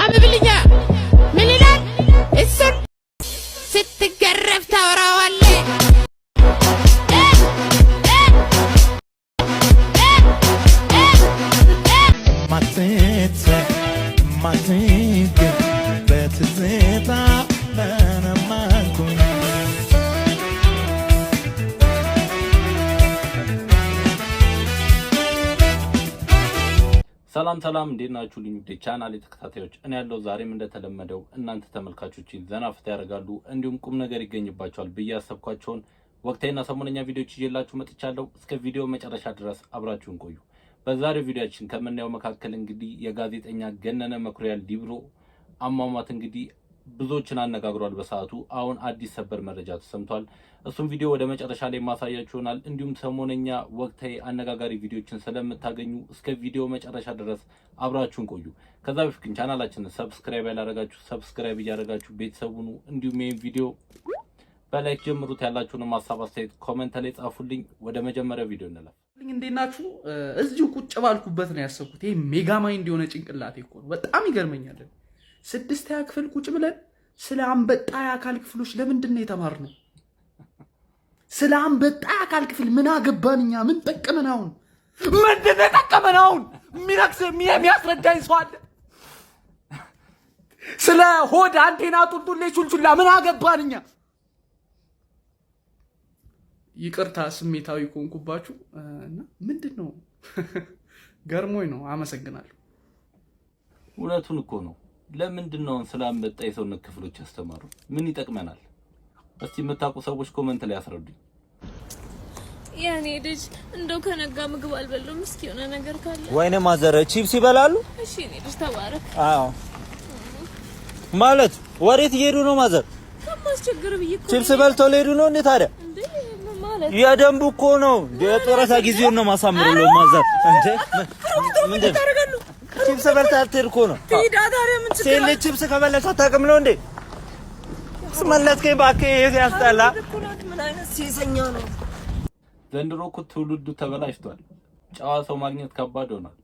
አብብልኛ ምን ይላል እሱን ስትገረፍ ታወራዋለህ ማትንክ በትዝታ በነማንኩኝ ሰላም እንዴት ናችሁ? ልኝ ቻናል ተከታታዮች እኔ ያለው ዛሬም እንደተለመደው እናንተ ተመልካቾችን ዘና ፍታ ያደርጋሉ እንዲሁም ቁም ነገር ይገኝባቸዋል ብዬ ያሰብኳቸውን ወቅታዊና ሰሞነኛ ቪዲዮዎች ይዤላችሁ መጥቻለሁ። እስከ ቪዲዮ መጨረሻ ድረስ አብራችሁን ቆዩ። በዛሬው ቪዲዮአችን ከምናየው መካከል እንግዲህ የጋዜጠኛ ገነነ መኩሪያ ሊብሮ አሟሟት እንግዲህ ብዙዎችን አነጋግሯል። በሰዓቱ አሁን አዲስ ሰበር መረጃ ተሰምቷል። እሱም ቪዲዮ ወደ መጨረሻ ላይ ማሳያችሁ ይሆናል። እንዲሁም ሰሞነኛ ወቅታዊ አነጋጋሪ ቪዲዮዎችን ስለምታገኙ እስከ ቪዲዮ መጨረሻ ድረስ አብራችሁን ቆዩ። ከዛ በፊት ግን ቻናላችንን ሰብስክራይብ ያላደረጋችሁ ሰብስክራይብ እያደረጋችሁ ቤተሰቡን እንዲሁም ይሄን ቪዲዮ በላይክ ጀምሩት። ያላችሁንም ሀሳብ አስተያየት ኮሜንት ላይ ጻፉልኝ። ወደ መጀመሪያው ቪዲዮ እንላለን። እንዴት ናችሁ? እዚሁ ቁጭ ባልኩበት ነው ያሰብኩት። ይሄ ሜጋ ማይንድ የሆነ ጭንቅላቴ እኮ ነው። በጣም ይገርመኛል። 6ኛ ክፍል ቁጭ ብለን ስለ አንበጣ የአካል ክፍሎች ለምንድን ነው የተማርነው? ስለ አንበጣ የአካል ክፍል ምን አገባን እኛ? ምን ጠቀመን? አሁን ምንድን ነው ጠቀመን? አሁን የሚያስረዳኝ ሰው አለ? ስለ ሆድ አንቴና ጡልጡሌ ቹልቹላ ምን አገባን እኛ? ይቅርታ ስሜታዊ ኮንኩባችሁ እና ምንድነው ገርሞኝ ነው። አመሰግናለሁ። እውነቱን እኮ ነው። ለምንድነው ስላንበጣ የሰውነት ክፍሎች ያስተማሩ? ምን ይጠቅመናል? እስቲ የምታውቁ ሰዎች ኮሜንት ላይ አስረዱኝ። ያኔ ልጅ እንደው ከነጋ ምግብ አልበሉም። እስኪ የሆነ ነገር ካለ ወይኔ ማዘረ ቺፕስ ይበላሉ። እሺ እኔ ልጅ ተባረክ። አዎ ማለት ወዴት እየሄዱ ነው ማዘር? ከማስቸግር ብዬ እኮ ቺፕስ በልተው ሊሄዱ ነው እንዴ ታዲያ? የደንቡ እኮ ነው የጦረታ ጊዜውን ነው ማሳምሩለው ማዘር። እንዴ ምንድን ነው ቺፕስ በልተህ አትሄድ እኮ ነው። ሴሌ ቺፕስ ከበላሽ አታውቅም ነው እንዴ? ስመለስከኝ እባክህ ያስጠላ። ምን አይነት ሴሰኛ ነው ዘንድሮ እኮ ትውልዱ ተበላሽቷል። ጨዋ ሰው ማግኘት ከባድ ሆኗል።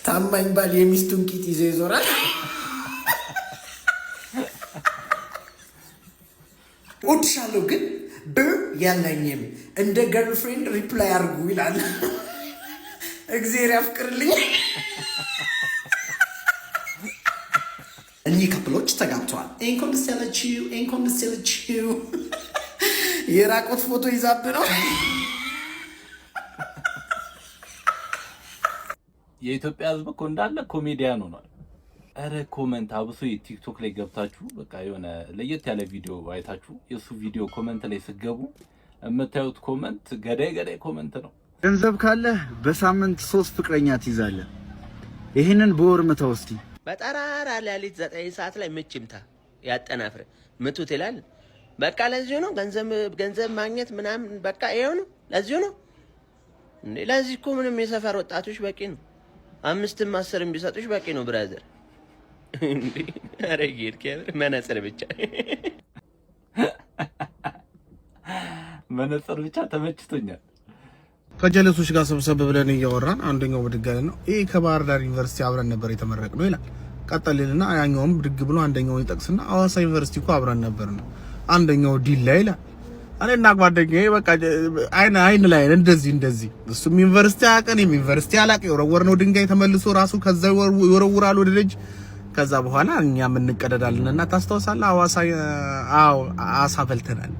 ታማኝ ባል የሚስቱን ቂጥ ይዞ ይዞራል። ወድሻለሁ ግን ብር ያለኝም እንደ ገርልፍሬንድ ሪፕላይ አድርጉ ይላል። እግዚአብሔር ያፍቅርልኝ። እኚህ ካፕሎች ተጋብተዋል። እንኳን ደስ ያላችሁ፣ እንኳን ደስ ያላችሁ። የራቆት ፎቶ ይዛብ ነው። የኢትዮጵያ ሕዝብ እኮ እንዳለ ኮሜዲያን ሆኗል። አረ ኮሜንት አብሶ ቲክቶክ ላይ ገብታችሁ በቃ የሆነ ለየት ያለ ቪዲዮ አይታችሁ የሱ ቪዲዮ ኮሜንት ላይ ስገቡ የምታዩት ኮሜንት ገዳይ ኮሜንት ነው። ገንዘብ ካለ በሳምንት 3 ፍቅረኛ ትይዛለህ። ይሄንን በወር ምታው እስቲ። በጠራራ ሌሊት 9 ሰዓት ላይ ምችምታ ያጠናፍረ ምቱት ይላል። በቃ ለዚህ ነው ገንዘብ ማግኘት ምናምን በቃ ይሄው ነው። ለዚህ ነው እንዴ? ለዚህ እኮ ምንም የሰፈር ወጣቶች በቂ ነው። 5ም 10ም ቢሰጡሽ በቂ ነው ብራዘር። እንዴ አረጋግጥ ከብር መነጽር ብቻ ተመችቶኛል። ከጀለሶች ጋር ሰብሰብ ብለን እያወራን አንደኛው ብድግ አለ ነው ይሄ ከባህር ዳር ዩኒቨርሲቲ አብረን ነበር የተመረቅነው ይላል። ቀጠልልና ያኛውም ብድግ ብሎ አንደኛውን ይጠቅስና ሐዋሳ ዩኒቨርሲቲ እኮ አብረን ነበር ነው አንደኛው ዲላ ይላል። እኔና ጓደኛዬ በቃ አይን ላይ እንደዚህ እሱም ዩኒቨርሲቲ አቀን ዩኒቨርሲቲ አላቀ የወረወርነው ድንጋይ ተመልሶ ራሱ ከዛ ይወረውራል ወደ ልጅ። ከዛ በኋላ እኛም እንቀደዳለንና ታስተውሳለህ ሐዋሳ አሳ በልተናል።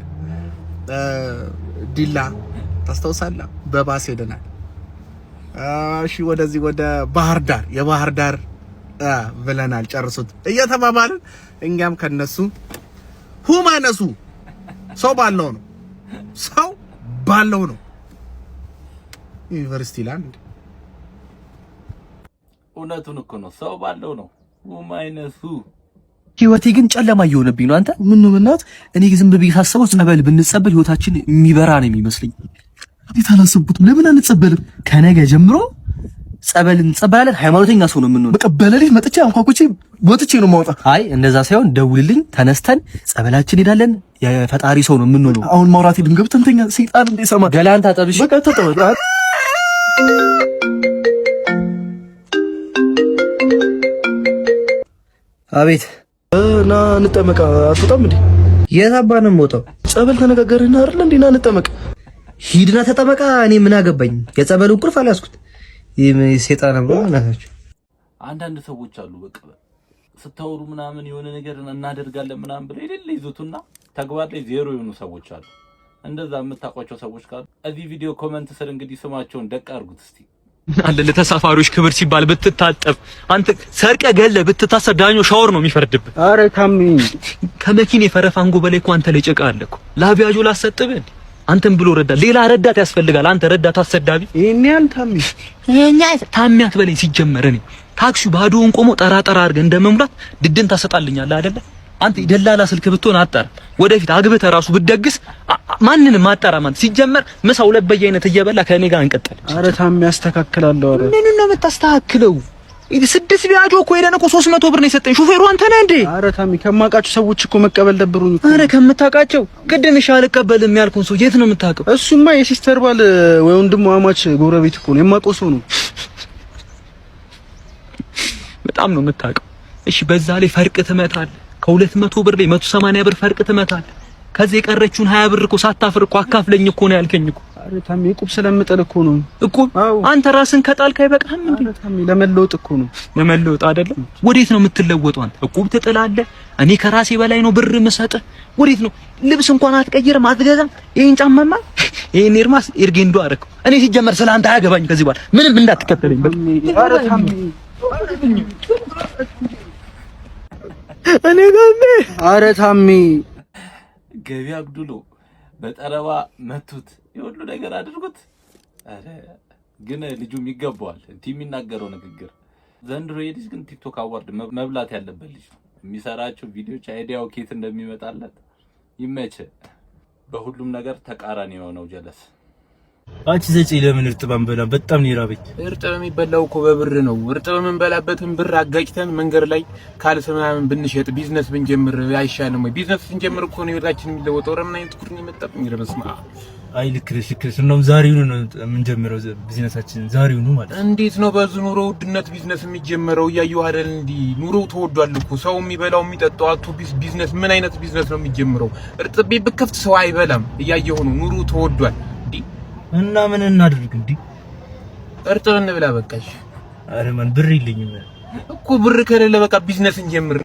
ዲላ ታስተውሳለህ በባስ ሄደናል። እሺ ወደዚህ ወደ ባህር ዳር ብለናል። ጨርሱት እየተባባልን እኛም ከነሱ ሁማነሱ ሰው ባለው ነው ዩኒቨርሲቲ ላንድ። እውነቱን እኮ ነው ሰው ባለው ነው ሁማነሱ። ህይወቴ ግን ጨለማ እየሆነብኝ ነው። አንተ ምን ነው እናት? እኔ ዝም ብዬ ሳስበው ጸበል ብንጸበል ህይወታችን የሚበራ ነው የሚመስለኝ። እንዴት አላሰብኩትም። ለምን አንጸበልም? ከነገ ጀምሮ ጸበል እንጸበላለን። ሃይማኖተኛ ሰው ነው የምንሆነው። በቃ በሌሊት መጥቼ አንኳኩቼ ወጥቼ ነው የማወጣው። አይ እንደዛ ሳይሆን ደውልልኝ፣ ተነስተን ጸበላችን ሄዳለን። የፈጣሪ ሰው ነው የምንሆነው። አሁን ማውራት ሄድን ገብተን ተኛ። ሰይጣን እንደሰማ ገላን ታጠብሽ። በቃ ታጠብ። አቤት ና እንጠመቅ። አትወጣም እንዴ? የት አባ ነው የምወጣው? ጸበል ተነጋገርን አይደል እንዴ? ና እንጠመቅ። ሂድና ተጠመቃ። እኔ ምን አገባኝ? የጸበሉ ቁልፍ አልያዝኩት። ሰይጣን ነው እናታችሁ። አንዳንድ ሰዎች አሉ በቃ ስታወሩ ምናምን የሆነ ነገር እናደርጋለን ምናምን ብለው የሌለ ይዙቱና ተግባር ላይ ዜሮ የሆኑ ሰዎች አሉ። እንደዛ የምታውቋቸው ሰዎች ካሉ እዚህ ቪዲዮ ኮሜንት ስር እንግዲህ ስማቸውን ደቅ አድርጉት እስቲ። አለ ለተሳፋሪዎች ክብር ሲባል ብትታጠብ አንተ ሰርቀ ገለ ብትታሰር ዳኛው ሻወር ነው የሚፈርድብህ። አረ ታሚ ከመኪኔ ፈረፋንጎ በላይ እኮ አንተ ላይ ጭቃ አለ እኮ ላቢያጆ ላሰጥብህ እንዴ? አንተም ብሎ ረዳት ሌላ ረዳት ያስፈልጋል። አንተ ረዳት አሰዳቢ ይሄን ያን ታሚ የኛ ታሚያት በላይ ሲጀመር እኔ ታክሲው ባዶውን ቆሞ ጠራጠራ አድርገህ እንደመሙላት ድድን ታሰጣልኛለህ አይደለ? አንተ ደላላ ስልክ ብትሆን አጣራ ወደፊት አግብተህ ራሱ ብትደግስ ማንንም አጣራ ማለት ሲጀመር ምሳ ሁለት በየአይነት እየበላ ከእኔ ጋር እንቀጥል። አረ ታሚ ያስተካክላለሁ። አረ ምን ነው የምታስተካክለው? ስድስት ቢያጆ እኮ ሄደን እኮ 300 ብር ነው የሰጠኝ ሹፌሩ አንተ ነህ እንዴ? አረ ታሚ ከማውቃቸው ሰዎች እኮ መቀበል ደብሩኝ። አረ ከምታውቃቸው ቅድም እሺ አልቀበልም ያልኩን ሰው የት ነው የምታውቀው? እሱማ የሲስተር ባል ወይ ወንድሙ አማች ጎረቤት እኮ ነው የማውቀው ሰው ነው። በጣም ነው የምታውቀው። እሺ በዛ ላይ ፈርቅ ትመታለህ። ከ200 ብር ላይ 180 ብር ፈርቅ ትመታለህ። ከዚህ የቀረችውን 20 ብር እኮ ሳታፍር እኮ አካፍለኝ እኮ ነው ያልከኝ እኮ። አረ ታሚ ቁብ ስለምጠል እኮ ነው እኮ አንተ ራስን ከጣልክ አይበቃህም እንዴ? አረ ታሚ ለመለወጥ እኮ ነው። ለመለወጥ አይደለም። ወዴት ነው የምትለወጠው አንተ? እቁብ ትጥላለህ። እኔ ከራሴ በላይ ነው ብር የምሰጥህ። ወዴት ነው? ልብስ እንኳን አትቀይርም፣ አትገዛም። ይሄን ጫማማ ይሄን ኤርማስ ኤርጌንዶ አደረከው። እኔ ሲጀመር ስለአንተ አያገባኝ። ከዚህ በኋላ ምንም እንዳትከተለኝ በቃ። አረ ታሚ እኔ ጋሜ አረ ታሚ ገቢ አብዱሎ በጠረባ መቱት የሁሉ ነገር አድርጉት። አረ ግን ልጁም ይገባዋል እንትን የሚናገረው ንግግር። ዘንድሮ የልጅ ግን ቲክቶክ አዋርድ መብላት ያለበት ልጅ ነው። የሚሰራቸው ቪዲዮዎች አይዲያው ኬት እንደሚመጣለት ይመቸ። በሁሉም ነገር ተቃራኒ የሆነው ጀለስ አንቺ ዘጪ ለምን እርጥብ አንበላ? በጣም ነው ይራበኝ። እርጥብ የሚበላው እኮ በብር ነው። እርጥብ የምንበላበትን ብር አጋጭተን መንገድ ላይ ካልስ ምናምን ብንሸጥ ቢዝነስ ብንጀምር አይሻልም ወይ? ቢዝነስ ስንጀምር እኮ ነው ህይወታችን የሚለወጠው። ረምን አይነት ኩርን የመጣብኝ ረስማ። አይ ልክ ነሽ። እንደውም ዛሬውኑ ነው የምንጀምረው ቢዝነሳችን ዛሬውኑ ማለት። እንዴት ነው በዚህ ኑሮ ውድነት ቢዝነስ የሚጀምረው? እያየሁ አይደል እንዴ? ኑሮው ተወዷል እኮ። ሰው የሚበላው የሚጠጣው አቶ ቢዝነስ ምን አይነት ቢዝነስ ነው የሚጀምረው? እርጥብ ብከፍት ሰው አይበላም። እያየሁ ነው ኑሮ ተወዷል። እና ምን እናድርግ እንዴ? እርጥብ እንብላ በቃሽ። አረ ማን ብር የለኝም እኮ። ብር ከሌለ በቃ ቢዝነስ እንጀምር።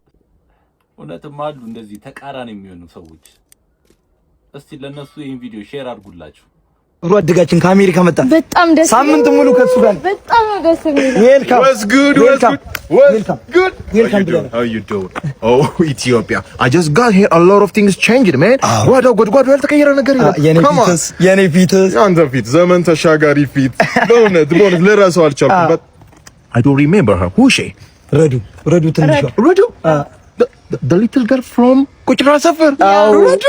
እውነትም አሉ እንደዚህ ተቃራኒ የሚሆኑ ሰዎች። እስቲ ለነሱ ይሄን ቪዲዮ ሼር አድርጉላችሁ። ጓደኛችን ከአሜሪካ መጣ። በጣም ደስ ሳምንት ሙሉ ከሱ ጋር በጣም ደስ የሚል ዌልካም What's good? How you doing? Oh, Ethiopia. I just got here. A lot of things changed, man. ጓዳ ያልተቀየረ ነገር የለም። የኔ ፊትስ አንተ ፊት ዘመን ተሻጋሪ ፊት በእውነት ልረሳው አልቻልኩም። But I don't remember her. Who she? ረዱ ትንሿ ረዱ? The little girl from ቁጭራ ሰፈር? ረዱ?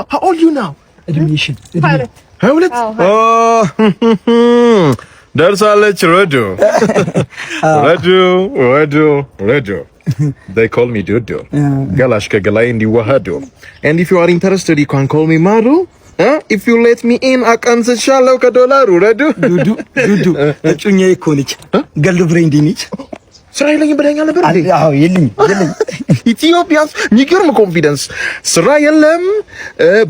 How old you now? እድሜሽን ሁለት ደርሳለች። ረዱ they call me Dudu. ገላሽ ከገላይ እንዲዋሃዱ. And if you are interested you can call me Maru. If you let me in አቀንስሻለሁ ከዶላሩ። ዱዱ እጩኛዬ እኮ ነች። ገል ፍሬንድ ነች። ስራ የለኝም ብለኸኛል ነበር። አዎ የለኝም። ኢትዮጵያስ የሚገርም ኮንፊደንስ። ስራ የለም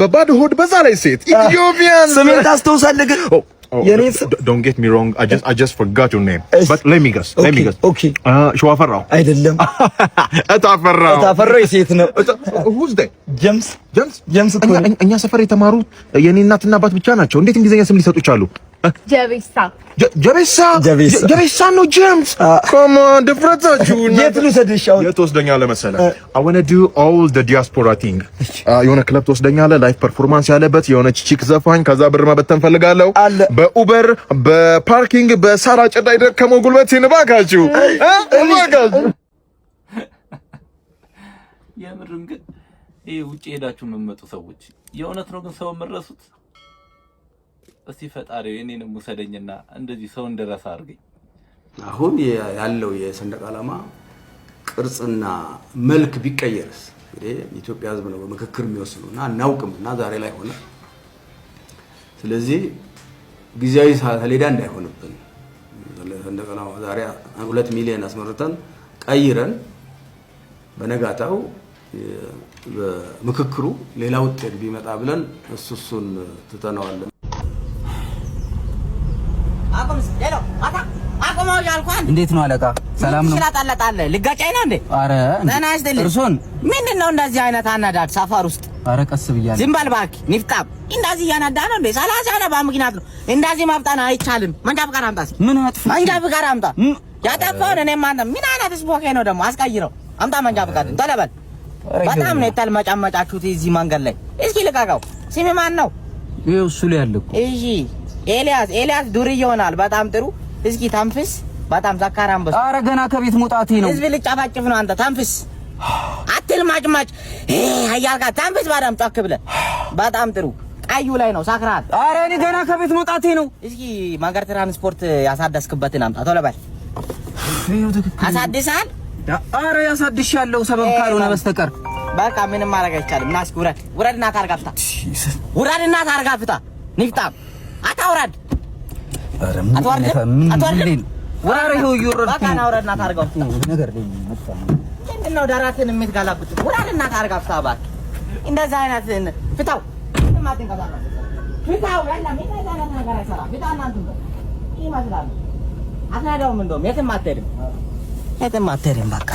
በባዶ ሆድ በዛ ላይ ሴት ኢትዮጵያን ስሜን ታስታውሳለህ ግን? Don't get me wrong. I just forgot your name. But let me guess. Okay. ሸዋፈራው አይደለም። እታፈራው የሴት ነው። Who's that? ጀምስ እኮ እኛ ሰፈር የተማሩት የኔ እናትና አባት ብቻ ናቸው። እንዴት እንግሊዘኛ ስም ሊሰጡ ቻሉ? ጀቤሳ ነው ጀምስ። Come on, ድፍረታችሁ። የት ልውሰድሽ? የት ወስደኛለህ መሰለህ? I want to do all the diaspora thing. የሆነ ክለብ ትወስደኛለህ፣ ላይፍ ፐርፎርማንስ ያለበት የሆነች ቺክ ዘፋኝ፣ ከዛ ብር መበተን ፈልጋለሁ። በኡበር በፓርኪንግ በሳራ ጨዳ የደከመው ጉልበቴን እባካችሁ። የምርም ግን ይሄ ውጪ ሄዳችሁ የምትመጡ ሰዎች የእውነት ነው ግን ሰው መረሱት። እስቲ ፈጣሪው እኔንም ውሰደኝና እንደዚህ ሰው እንደረሳ አድርገኝ። አሁን ያለው የሰንደቅ ዓላማ ቅርጽና መልክ ቢቀየርስ? እንግዲህ ኢትዮጵያ ህዝብ ነው በምክክር የሚወስኑና አናውቅምና ዛሬ ላይ ሆነ። ስለዚህ ጊዜያዊ ሰሌዳ እንዳይሆንብን ሰንደቅ ዓላማ ዛሬ 2 ሚሊዮን አስመርተን ቀይረን በነጋታው በምክክሩ ሌላ ውጤት ቢመጣ ብለን እሱን ትተነዋለን። እንዴት ነው አለቃ? ሰላም ነው? ስለጣለጣለ ልጋጫይ ነው እንዴ? አረ ደህና አይደል? እርሶን ምንድነው እንደዚህ አይነት አናዳድ ሰፈር ውስጥ? አረ ቀስ ብያለሁ። ዝም በል እባክህ። ንፍጣም እንደዚህ ያናዳ ነው እንዴ? 30 ነው በምክንያት ነው እንደዚህ ማፍጣን አይቻልም። መንጃ ፍቃድ አምጣ። ምን አጥፍ? መንጃ ፍቃድ አምጣ። ያጠፋውን እኔ ማን ምን አይነት ስፖኬ ነው ደግሞ? አስቀይረው አምጣ መንጃ ፍቃድ። ቶሎ በል። በጣም ነው የተልመጫመጫችሁት እዚህ መንገድ ላይ። እስኪ ልቀቀው። ስሚ ማን ነው? ይኸው እሱ ላይ ያለው። እሺ ኤልያስ ዱርዬ ይሆናል። በጣም ጥሩ። እስኪ ተንፍስ። በጣም ሰካራም በስ። አረ ገና ከቤት መውጣቴ ነው። ህዝብ ልጨፋጭፍ ነው አንተ። ተንፍስ። አትልማጭማጭ። አያልካ ተንፍስ። በጣም ጮክ ብለህ። በጣም ጥሩ። ቀዩ ላይ ነው ሰክራል። አረ እኔ ገና ከቤት መውጣቴ ነው። እስኪ መንገድ ትራንስፖርት ያሳደስክበትን አምጣ። ቶሎ በል። አሳድሳል። አረ ያሳድሻለሁ ሰበብ ካልሆነ በስተቀር። በቃ ምንም ማድረግ አይቻልም። ና እስኪ ውረድ። ውረድና ታርጋ ፍታ። ውረድና ታርጋ ፍታ። ንፍጣም አታውረድ። አረ ምን ወራሪ ነው ይወረድ። በቃ ና ውረድና ታርጋው ነገር ላይ መጣ። ምንድነው ዳራትን የምትጋላብጥ? ውረድና ታርጋ ፍታ እባክህ። እንደዛ አይነት ፍታው። ምንም አትንቀሳቀስ። ፍታው። ያላ ምን አይነት ነገር አይሰራም። ፍታና እንትን ይመስላል። አትናደውም። እንደውም የትም አትሄድም። የትም አትሄድም። በቃ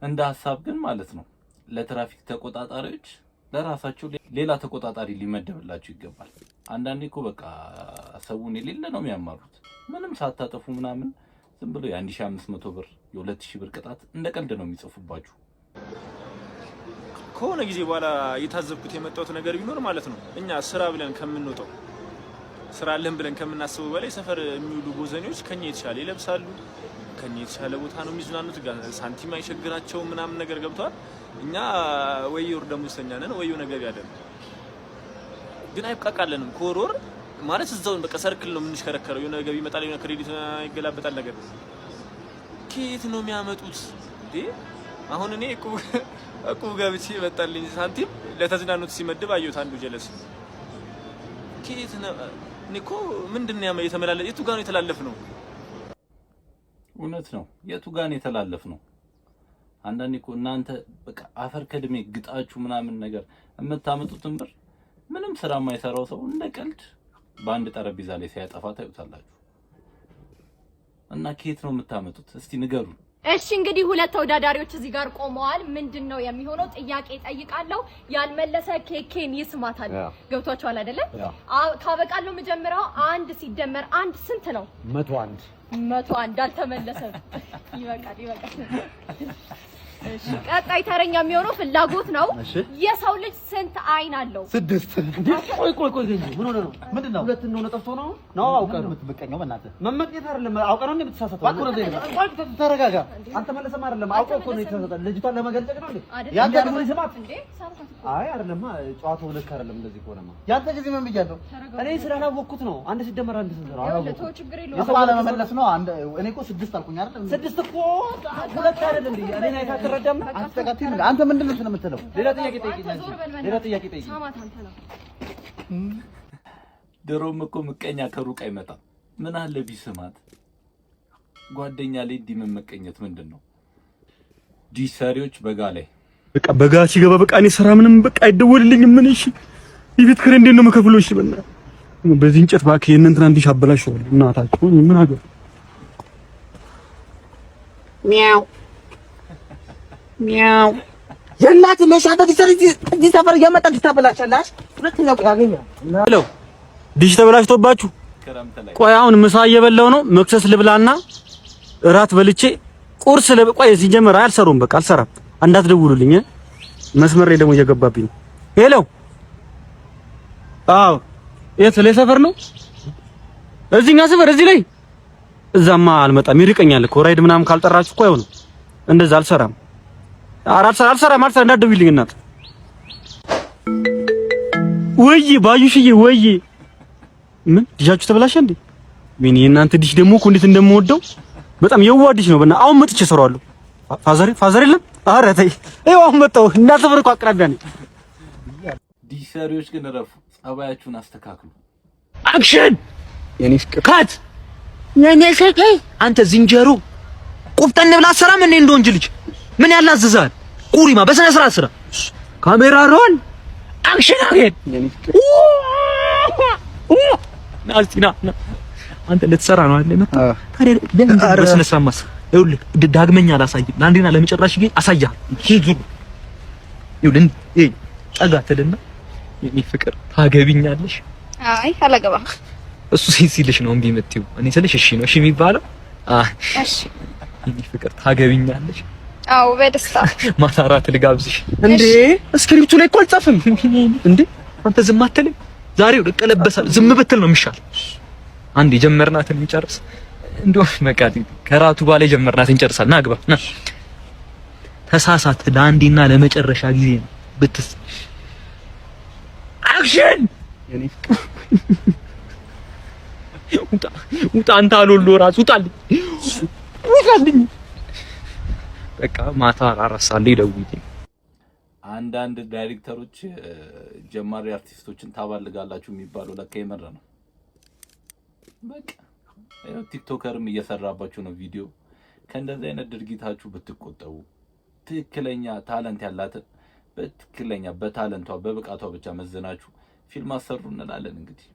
እንደ ሐሳብ ግን ማለት ነው ለትራፊክ ተቆጣጣሪዎች ለራሳቸው ሌላ ተቆጣጣሪ ሊመደብላችሁ ይገባል። አንዳንዴ እኮ በቃ ሰውን የሌለ ነው የሚያማሩት። ምንም ሳታጠፉ ምናምን ዝም ብሎ የ1500 ብር የ2000 ብር ቅጣት እንደ ቀልድ ነው የሚጽፉባችሁ። ከሆነ ጊዜ በኋላ የታዘብኩት የመጣሁት ነገር ቢኖር ማለት ነው እኛ ስራ ብለን ከምንወጣው ስራ አለን ብለን ከምናስበው በላይ ሰፈር የሚውሉ ቦዘኔዎች ከኛ የተሻለ ይለብሳሉ፣ ከኛ የተሻለ ቦታ ነው የሚዝናኑት፣ ሳንቲም አይቸግራቸው ምናምን ነገር ገብቷል። እኛ ወይው ደሞዝተኛ ነን ወይው ነገር ያደን ግን አይብቃቃለንም። ኮሮር ማለት እዛው በቃ ሰርክል ነው የምንሽከረከረው። የሆነ ገቢ ይመጣል፣ የሆነ ክሬዲት ይገላበጣል ነገር። ከየት ነው የሚያመጡት እንዴ? አሁን እኔ እቁብ ገብቼ ይመጣልኝ ሳንቲም ለተዝናኑት ሲመድብ አየሁት አንዱ ጀለስ። ከየት ነው እኮ ምንድነው የተመላለሰ? የቱ ጋር ነው የተላለፍ ነው? እውነት ነው የቱ ጋር ነው የተላለፍ ነው? አንዳንዴ እኮ እናንተ በቃ አፈር ከድሜ ግጣችሁ ምናምን ነገር የምታመጡትን ብር ምንም ስራ የማይሰራው ሰው እንደ ቀልድ በአንድ ጠረጴዛ ላይ ሲያጠፋ ታዩታላችሁ። እና ከየት ነው የምታመጡት? እስቲ ንገሩን። እሺ እንግዲህ ሁለት ተወዳዳሪዎች እዚህ ጋር ቆመዋል። ምንድነው የሚሆነው? ጥያቄ ጠይቃለሁ። ያልመለሰ ኬኬን ይስማታል። ገብቷችኋል አይደለ? ታበቃለሁ። መጀመሪያው 1 ሲደመር 1 ስንት ነው? 101 አልተመለሰም። ይበቃል። እሺ ቀጣይ ተረኛ የሚሆነው ፍላጎት ነው። የሰው ልጅ ስንት አይን አለው? 6። ቆይ ምን ሆነ ነው? ምንድነው? ሁለት ነው ነጥፍቶ ነው አውቀህ ነው የምትበቀኘው። በእናትህ መመቅኘት አይደለም አውቀህ ነው የምትሳሳተው። ቆይ ተረጋጋ። አንተ መለሰማ አይደለም አውቀህ እኮ ነው የተሳሳተው። ልጅቷን ለመገልጠቅ ነው እንዴ? ያንተ ጊዜ ስማት እንዴ? አይ አይደለም ጨዋታው ልክ አይደለም። እንደዚህ ከሆነማ ያንተ ጊዜ ምን ብያለሁ? እኔ ስላላወቅኩት ነው። 1 ሲደመር 1 ስንት ነው? አላወቅኩት። ችግር የለውም። የሰው አለመመለስ ነው። እኔ እኮ 6 አልኩኝ አይደል? 6 እኮ ሁለት አይደለም እንዴ? እኔ ላይ ታከረደም አንተ ምንድን ነው የምትለው? ሌላ ጥያቄ ጠይቂኝ። ድሮም እኮ ምቀኛ ከሩቅ አይመጣም። ምን አለ ቢስማት? ጓደኛ ላይ እንዲህ መመቀኘት ምንድን ነው? ዲሰሪዎች በጋ ላይ በቃ በጋ ሲገባ በቃ እኔ ስራ ምንም በቃ አይደወልልኝም። ምን እሺ የቤት ኪራይ እንዴት ነው የምከፍለው? እሺ በዚህ እንጨት እባክህ የእናንተን አንዲሽ አበላሽዋል። እናታችሁ ምን አገር ሚያው የእናት መሻታ እዚህ ሰፈር እያመጣ ትታበላሻለሽ። ሁለተኛው ያገኛል። ሄሎ ዲሽ ተበላሽቶባችሁ? ቆይ አሁን ምሳ እየበላው ነው። መክሰስ ልብላና እራት በልቼ ቁርስ ቆይ እዚህ ጀመረ አልሰሩም። በቃ አልሰራም። እንዳትደውሉልኝ። መስመር ላይ ደግሞ እየገባብኝ ነው። ሄሎ አዎ የት ላይ ሰፈር ነው? እዚህኛ ሰፈር እዚህ ላይ እዛማ አልመጣም። ይርቀኛል እኮ ራይድ ምናምን ካልጠራችሁ እኮ አይሆንም። እንደዛ አልሰራም። አልሰራም እንዳትደውይልኝ እናት። ወይ ባዩሽዬ ወይ ምን ዲሻችሁ ተበላሸ እንዴ? ምን የእናንተ ዲሽ ደግሞ እኮ እንዴት እንደምወደው በጣም የዋህ ዲሽ ነው። አሁን መጥቼ እሰራዋለሁ። ፋዘር የለም? ኧረ ተይ ይኸው አሁን መጣሁ። እናንተ በርኩ አቅራቢያ ነኝ። ዲሽ ሰሪዎች ግን ረፉ፣ ጸባያችሁን አስተካክሉ። አክሽን! የኔ ፍቅር ካት የኔ ፍቅር አንተ ዝንጀሮ ቁፍጠን ብላ አሰራም እንዴ እንደ ወንጅ ልጅ ምን ያላዝዛል? ቁሪማ በስነ ስርዓት ስራ። ካሜራ ሮል አክሽን አገን የኔ ፍቅር ናስቲና አንተ ልትሰራ ነው አይደል? መጣ ታዲያ በስነ ስርዓት ማስ ይኸውልህ ዳግመኛ አላሳይም። ለአንዴና ለመጨረሻ ጊዜ አሳያለሁ። ዙሩ ይኸውልህ እይ ጠጋ ትልና የኔ ፍቅር ታገቢኛለሽ? አይ አላገባም። እሱ ሲልሽ ነው እምቢ የምትይው። እኔ ስልሽ እሺ ነው እሺ የሚባለው። እሺ የኔ ፍቅር ታገቢኛለሽ? አዎ በደስታ። ማታ እራት ልጋብዝሽ። እንዴ እስክሪፕቱ ላይ እኮ አልጻፍም እንዴ? አንተ ዝም አትልም? ዛሬው ልቀለበሳል። ዝም ብትል ነው የሚሻል። አንድ የጀመርናትን እንጨርስ። እንደው መቃዲ ከራቱ ባለ የጀመርናትን እንጨርሳለን። ና ግባ ና። ተሳሳት ለአንዴና ለመጨረሻ ጊዜ ነው ብትስ አክሽን የኔ ፍቅር ውጣ አንተ አሎሎ ራስ ውጣልኝ። በቃ ማታ አራሳለሁ ይደውልኝ። አንዳንድ ዳይሬክተሮች ጀማሪ አርቲስቶችን ታባልጋላችሁ የሚባለው ለካ የመረ ነው። በቃ ቲክቶከርም እየሰራባችሁ ነው ቪዲዮ። ከእንደዚህ አይነት ድርጊታችሁ ብትቆጠቡ ትክክለኛ ታለንት ያላትን በትክክለኛ በታለንቷ በብቃቷ ብቻ መዘናችሁ ፊልም አሰሩ እንላለን። እንግዲህ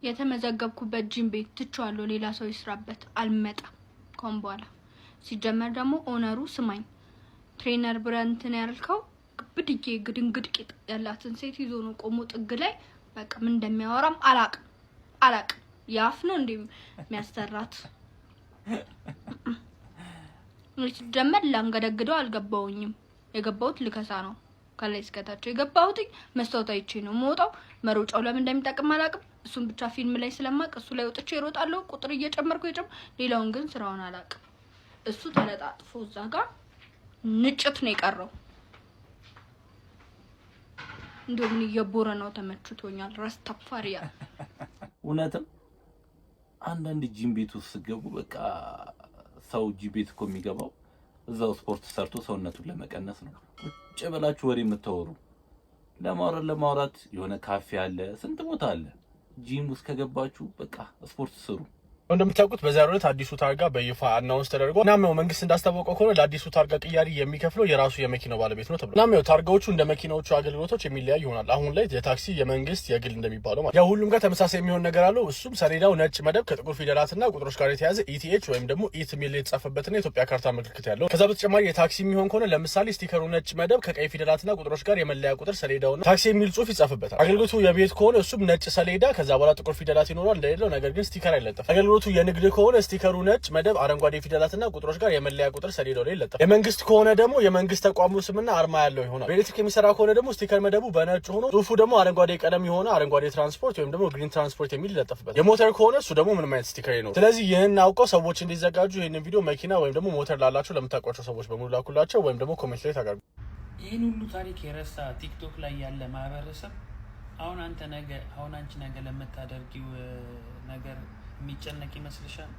የተመዘገብኩበት ጂም ቤት ትቼዋለሁ። ሌላ ሰው ይስራበት። አልመጣም ኮም በኋላ ሲጀመር ደግሞ ኦነሩ ስማኝ ትሬነር ብረንትን ያልከው ግብድዬ ግድንግድ ቂጥ ያላትን ሴት ይዞ ነው ቆሞ ጥግ ላይ በቃ ምን እንደሚያወራም አላቅም። ያፍ ነው እንዴ የሚያስተራት? ሲጀመር ላንገደግደው አልገባውኝም። የገባሁት ልከሳ ነው። ከላይ እስከታቸው የገባሁት መስታወት አይቼ ነው የምወጣው። መሮጫው ለምን እንደሚጠቅም አላቅም። እሱን ብቻ ፊልም ላይ ስለማቅ እሱ ላይ ወጥቼ እሮጣለሁ። ቁጥር እየጨመርኩ ሌላውን ግን ስራውን አላቅም። እሱ ተለጣጥፎ እዛ ጋር ንጭት ነው የቀረው። እንደውም የቦረ ነው ተመችቶኛል። ረስተፋሪያ እውነትም አንዳንድ ጂም ቤት ውስጥ ገቡ። በቃ ሰው ጂም ቤት እኮ የሚገባው እዛው ስፖርት ሰርቶ ሰውነቱን ለመቀነስ ነው። ቁጭ ብላችሁ ወሬ የምታወሩ ለማውራት የሆነ ካፌ አለ፣ ስንት ቦታ አለ። ጂም ውስጥ ከገባችሁ በቃ ስፖርት ስሩ። እንደምታውቁት በዛሬው ዕለት አዲሱ ታርጋ በይፋ አናውንስ ተደርጓል። እናም ነው መንግስት እንዳስታወቀው ከሆነ ለአዲሱ ታርጋ ቅያሪ የሚከፍለው የራሱ የመኪናው ባለቤት ነው ተብሏል። እናም ነው ታርጋዎቹ እንደ መኪናዎቹ አገልግሎቶች የሚለያይ ይሆናል። አሁን ላይ የታክሲ የመንግስት የግል እንደሚባለው ማለት ያው ሁሉም ጋር ተመሳሳይ የሚሆን ነገር አለው። እሱም ሰሌዳው ነጭ መደብ ከጥቁር ፊደላትና ቁጥሮች ጋር የተያዘ ኢቲኤች ወይም ደግሞ ኢት ሚል የተጻፈበትና የኢትዮጵያ ካርታ ምልክት ያለው። ከዛ በተጨማሪ የታክሲ የሚሆን ከሆነ ለምሳሌ ስቲከሩ ነጭ መደብ ከቀይ ፊደላትና ቁጥሮች ጋር የመለያ ቁጥር ሰሌዳውና ታክሲ የሚል ጽሁፍ ይጻፍበታል። አገልግሎቱ የቤት ከሆነ እሱም ነጭ ሰሌዳ ከዛ በኋላ ጥቁር ፊደላት ይኖራል እንደሌለው፣ ነገር ግን ስቲከር አይለጠፍም። አገልግሎቱ የንግድ ከሆነ ስቲከሩ ነጭ መደብ አረንጓዴ ፊደላትና ቁጥሮች ጋር የመለያ ቁጥር ሰሌዳው ላይ ይለጠፋል። የመንግስት ከሆነ ደግሞ የመንግስት ተቋሙ ስምና አርማ ያለው ይሆናል። በኤሌክትሪክ የሚሰራ ከሆነ ደግሞ ስቲከር መደቡ በነጭ ሆኖ ጽሁፉ ደግሞ አረንጓዴ ቀለም የሆነ አረንጓዴ ትራንስፖርት ወይም ደግሞ ግሪን ትራንስፖርት የሚል ይለጠፍበት። የሞተር ከሆነ እሱ ደግሞ ምንም አይነት ስቲከር ነው። ስለዚህ ይህን አውቀው ሰዎች እንዲዘጋጁ ይህንን ቪዲዮ መኪና ወይም ደግሞ ሞተር ላላቸው ለምታውቋቸው ሰዎች በሙሉ ላኩላቸው ወይም ደግሞ ኮሜንት ላይ ታጋሩ። ይህን ሁሉ ታሪክ የረሳ ቲክቶክ ላይ ያለ ማህበረሰብ አሁን አንቺ ነገ ለምታደርጊው ነገር የሚጨነቅ ይመስልሻል?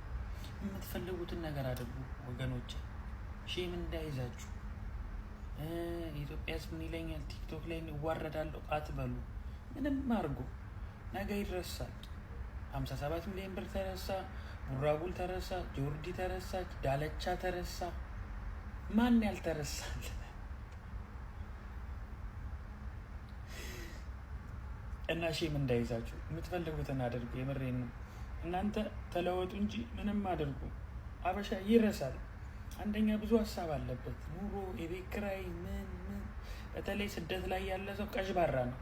የምትፈልጉትን ነገር አድርጉ ወገኖች። ሼም እንዳይዛችሁ። ኢትዮጵያስ ምን ይለኛል ቲክቶክ ላይ እዋረዳለሁ አትበሉ። ምንም አድርጉ፣ ነገ ይረሳል። 57 ሚሊዮን ብር ተረሳ፣ ቡራቡል ተረሳ፣ ጆርዲ ተረሳች፣ ዳለቻ ተረሳ። ማን ያልተረሳል? እና ሼም እንዳይዛችሁ። የምትፈልጉትን አድርጉ። የምሬን ነው። እናንተ ተለወጡ እንጂ ምንም አድርጉ። አበሻ ይረሳል። አንደኛ ብዙ ሀሳብ አለበት። ኑሮ፣ የቤት ኪራይ፣ ምን በተለይ ስደት ላይ ያለ ሰው ቀዥባራ ነው።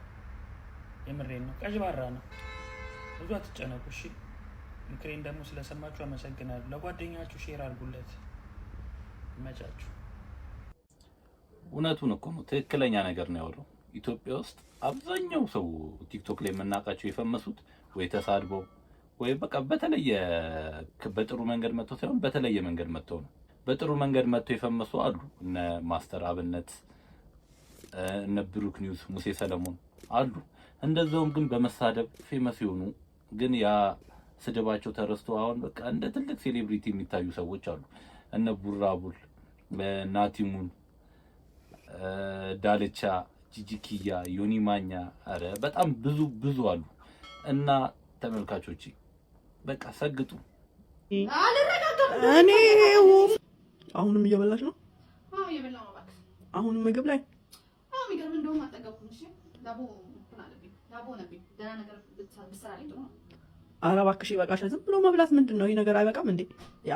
የምሬን ነው፣ ቀዥባራ ነው። ብዙ አትጨነቁ እሺ። ምክሬን ደግሞ ስለሰማችሁ አመሰግናለሁ። ለጓደኛችሁ ሼር አድርጉለት። ይመቻችሁ። እውነቱን እኮ ነው። ትክክለኛ ነገር ነው ያወራው። ኢትዮጵያ ውስጥ አብዛኛው ሰው ቲክቶክ ላይ የምናውቃቸው የፈመሱት ወይ ተሳድበው ወይ በቃ በተለየ በጥሩ መንገድ መጥተው ሳይሆን በተለየ መንገድ መጥተው ነው። በጥሩ መንገድ መጥተው የፈመሱ አሉ። እነ ማስተር አብነት፣ እነ ብሩክ ኒውስ፣ ሙሴ ሰለሞን አሉ። እንደዛውም ግን በመሳደብ ፌመስ የሆኑ ግን ያ ስድባቸው ተረስቶ አሁን በቃ እንደ ትልቅ ሴሌብሪቲ የሚታዩ ሰዎች አሉ። እነ ቡራቡል፣ ናቲሙን፣ ዳልቻ፣ ጂጂኪያ፣ ዮኒ ማኛ፣ አረ በጣም ብዙ አሉ። እና ተመልካቾቼ በቃ ሰግጡ። እኔ አሁንም እየበላሽ ነው? አዎ እየበላሁ ነው። እባክህ አሁንም ምግብ ላይ? አዎ የሚገርም እንደውም አጠገብኩኝ። እሺ ዳቦ ነብኝ። ደህና ነገር ብትሰራልኝ ጥሩ ነው። ኧረ እባክሽ ይበቃሻል። ዝም ብሎ መብላት ምንድን ነው? ይሄ ነገር አይበቃም እንዴ?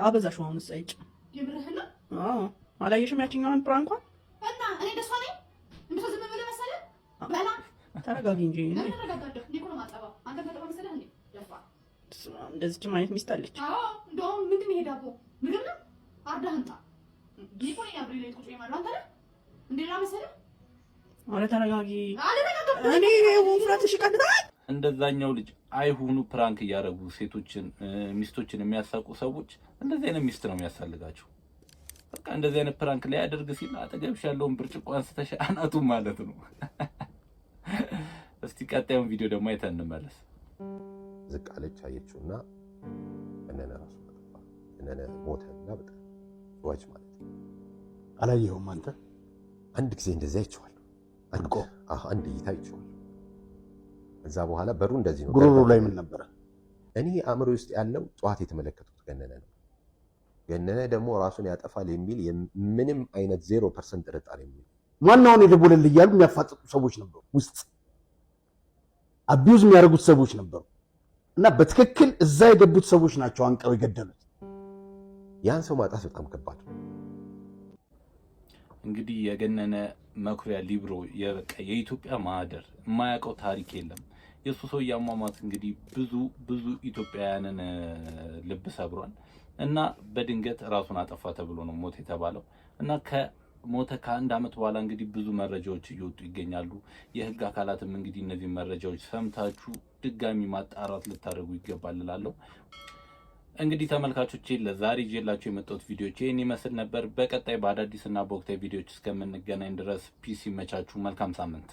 አበዛሽው። አሁንስ አይጭ። የምርህን ነው? አዎ አላየሽም ያቺኛዋን ፕራንኳን? እና እኔ ደሷ ነኝ እንዴ? ዝም ብለህ መሰለህ? በላ ተረጋጊ እንጂ። ለምን ተረጋጋለሁ? እኔ እኮ ነው የማጠባው። አንተ ተጠባ መሰለህ እንዴ? ደፋ እንደዚች ማለት ሚስት አለች? አዎ እንደውም ምንድን ነው ይሄ ዳቦ ምግብ ነው? አርዳህ እንጣ። እኔ እኮ ነኝ አብሬ ላይ ቁጭ ማለት አንተ ነህ እንዴ? ላ መሰለህ? ኧረ ተረጋጊ። እኔ ውፍረትሽ ይቀንሳል። እንደዛኛው ልጅ አይሁኑ ፕራንክ እያደረጉ ሴቶችን ሚስቶችን የሚያሳቁ ሰዎች እንደዚህ አይነት ሚስት ነው የሚያሳልጋቸው። በቃ እንደዚህ አይነት ፕራንክ ላይ ያደርግ ሲል አጠገብሽ ያለውን ብርጭቆ አንስተሽ አናቱን ማለት ነው። እስቲ ቀጣዩን ቪዲዮ ደግሞ አይተን እንመለስ። ዝቅ አለች አየችውና እነነ ራሱ ተጠፋ። እነነ ሞተና በጣም ዋጭ ማለት አላየኸውም አንተ? አንድ ጊዜ እንደዛ አይቼዋለሁ። አንድ እይታ አይቼዋለሁ። እዛ በኋላ በሩ እንደዚህ ነው። ጉሮሮ ላይ ምን ነበረ? እኔ አእምሮ ውስጥ ያለው ጠዋት የተመለከቱት ገነነ ነው። ገነነ ደግሞ ራሱን ያጠፋል የሚል ምንም አይነት 0% ጥርጣሬ የሚል ዋናውን የደወለልህ እያሉ የሚያፋጥጡ ሰዎች ነበሩ፣ ውስጥ አቢዩዝ የሚያደርጉት ሰዎች ነበሩ። እና በትክክል እዛ የገቡት ሰዎች ናቸው አንቀው የገደሉት። ያን ሰው ማጣት በጣም ከባድ ነው። እንግዲህ የገነነ መኩሪያ ሊብሮ የኢትዮጵያ ማህደር የማያውቀው ታሪክ የለም። የሱ ሰው ያሟሟት እንግዲህ ብዙ ኢትዮጵያውያንን ልብ ሰብሯል። እና በድንገት ራሱን አጠፋ ተብሎ ነው ሞት የተባለው። እና ከሞተ ከአንድ ዓመት በኋላ እንግዲህ ብዙ መረጃዎች እየወጡ ይገኛሉ። የህግ አካላትም እንግዲህ እነዚህ መረጃዎች ሰምታችሁ ድጋሚ ማጣራት ልታደርጉ ይገባል እላለሁ። እንግዲህ ተመልካቾቼ ለዛሬ ይዤላችሁ የመጣሁት ቪዲዮዎች ይህን ይመስል ነበር። በቀጣይ በአዳዲስና በወቅታዊ ቪዲዮዎች እስከምንገናኝ ድረስ ፒስ ይመቻችሁ። መልካም ሳምንት።